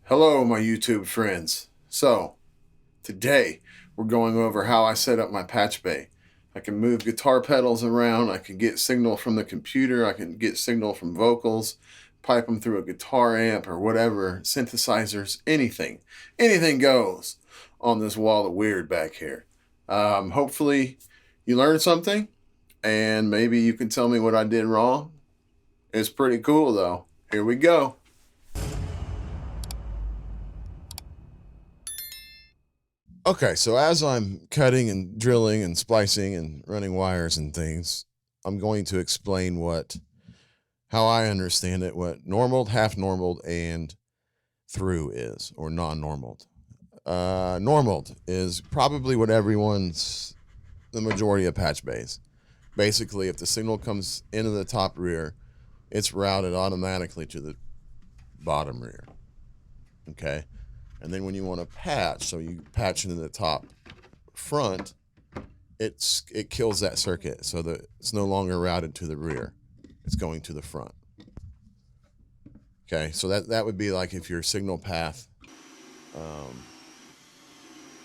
Hello, my YouTube friends. So, today we're going over how I set up my patch bay. I can move guitar pedals around, I can get signal from the computer, I can get signal from vocals, pipe them through a guitar amp or whatever, synthesizers, anything. Anything goes on this wall of weird back here. Hopefully, you learned something and maybe you can tell me what I did wrong. It's pretty cool though. Here we go. Okay, so as I'm cutting and drilling and splicing and running wires and things, I'm going to explain how I understand it, what normaled, half normaled, and through is, or non-normaled. Normaled is probably what the majority of patch bays. Basically, if the signal comes into the top rear, it's routed automatically to the bottom rear. Okay, and then when you want to patch, so you patch into the top front, it kills that circuit so that it's no longer routed to the rear, it's going to the front. Okay, so that would be like if your signal path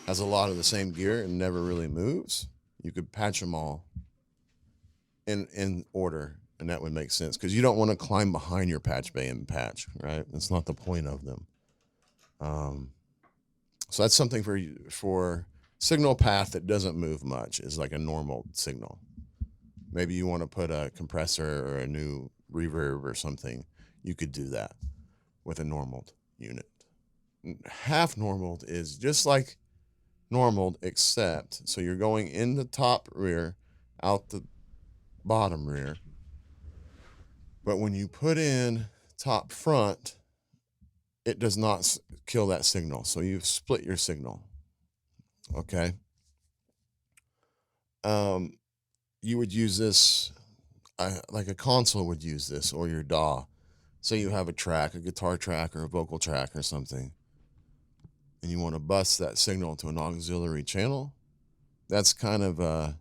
has a lot of the same gear and never really moves, you could patch them all in order, and that would make sense because you don't want to climb behind your patch bay and patch, right? That's not the point of them. So that's something for signal path that doesn't move much, is like a normal signal. Maybe you want to put a compressor or a new reverb or something. You could do that with a normaled unit. Half normaled is just like normaled, except so you're going in the top rear, out the bottom rear. But when you put in top front, it does not kill that signal. So you've split your signal. Okay. You would use this, like a console would use this, or your DAW. Say you have a track, a guitar track or a vocal track or something, and you want to bus that signal to an auxiliary channel. That's kind of a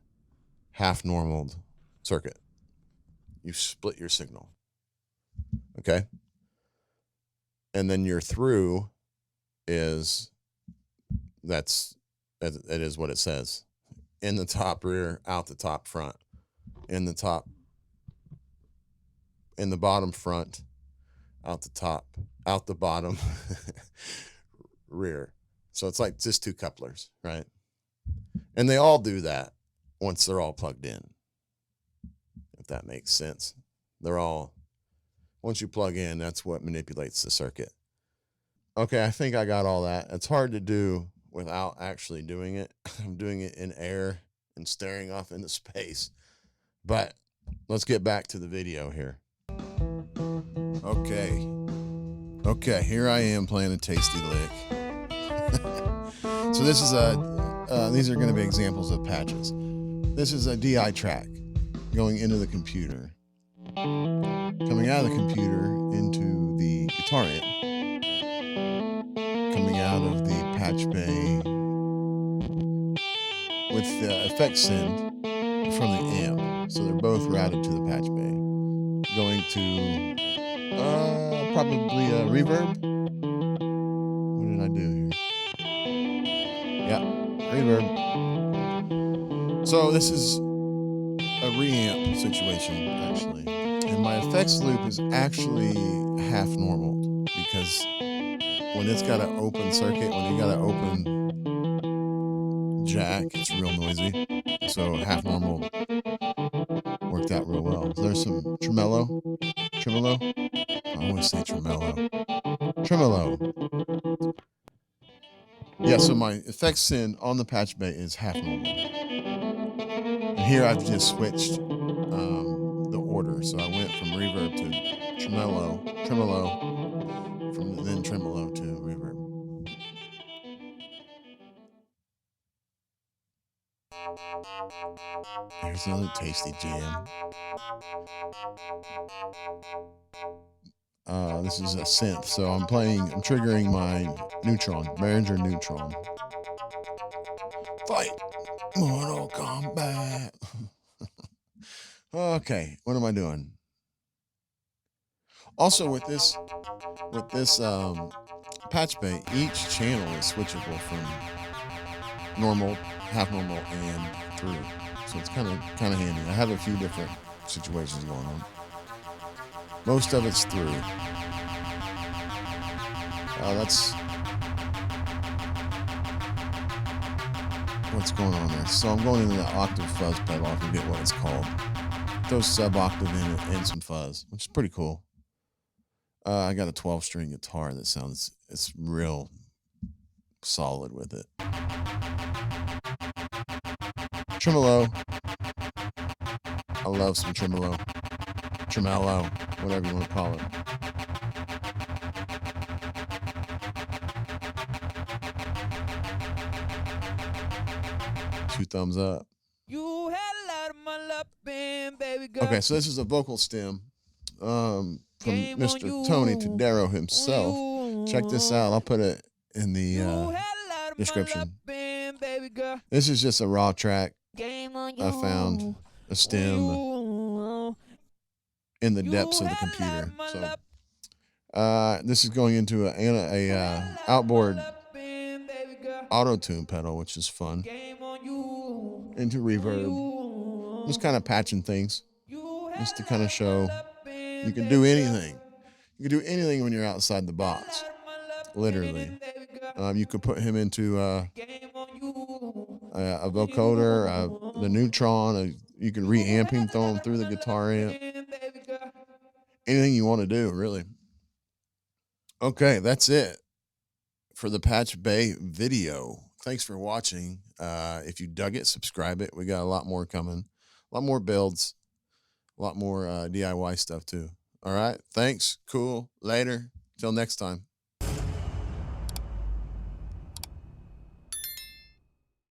half normaled circuit. You split your signal. Okay. And then your through is it is what it says. In the top rear, out the top front. In the bottom front, out the top, out the bottom rear. So it's like just two couplers, right? And they all do that once they're all plugged in, if that makes sense. Once you plug in, that's what manipulates the circuit. Okay, I think I got all that. It's hard to do without actually doing it. I'm doing it in air and staring off into space. But let's get back to the video here. Okay, here I am playing a tasty lick. So this is these are going to be examples of patches. This is a DI track going into the computer, coming out of the computer into the guitar amp, coming out of the Patchbay with the effect send from the amp. So they're both routed to the Patchbay, going to probably a reverb. What did I do here? Yeah, reverb. So this is a reamp situation, actually. And my effects loop is actually half normal because when it's got an open circuit, when you got an open jack, it's real noisy. So half normal worked out real well. So there's some tremolo. I always say tremolo. Yeah, so my effects send on the patch bay is half normal. And here I've just switched the order. So I went from reverb to tremolo, then tremolo to reverb. Here's another tasty jam. This is a synth, so I'm triggering my neutron, Behringer neutron. Fight! Mortal Kombat! Okay, what am I doing? Also with this Patchbay, each channel is switchable from normal, half normal, and through. So it's kind of handy. I have a few different situations going on. Most of it's through. That's what's going on there. So I'm going into the octave fuzz pedal. I forget what it's called. Throw sub octave in it and some fuzz, which is pretty cool. I got a 12-string guitar that sounds, it's real solid with it. Tremolo. I love some tremolo. Tremolo, whatever you want to call it. Two thumbs up. You had a lot of my love, baby girl. Okay, so this is a vocal stem from Mr. Tony Tadero himself. Check this out. I'll put it in the description. This is just a raw track. I found a stem in the depths of the computer. So this is going into a outboard auto-tune pedal, which is fun. Into reverb. Just kind of patching things. Just to kind of show you can do anything. You can do anything when you're outside the box. Literally. You could put him into a vocoder, the Neutron. You can reamp him, throw him through the guitar amp. Anything you want to do, really. Okay, that's it for the Patchbay video. Thanks for watching. If you dug it, subscribe it. We got a lot more coming. A lot more builds. A lot more DIY stuff too. All right. Thanks. Cool. Later. Till next time.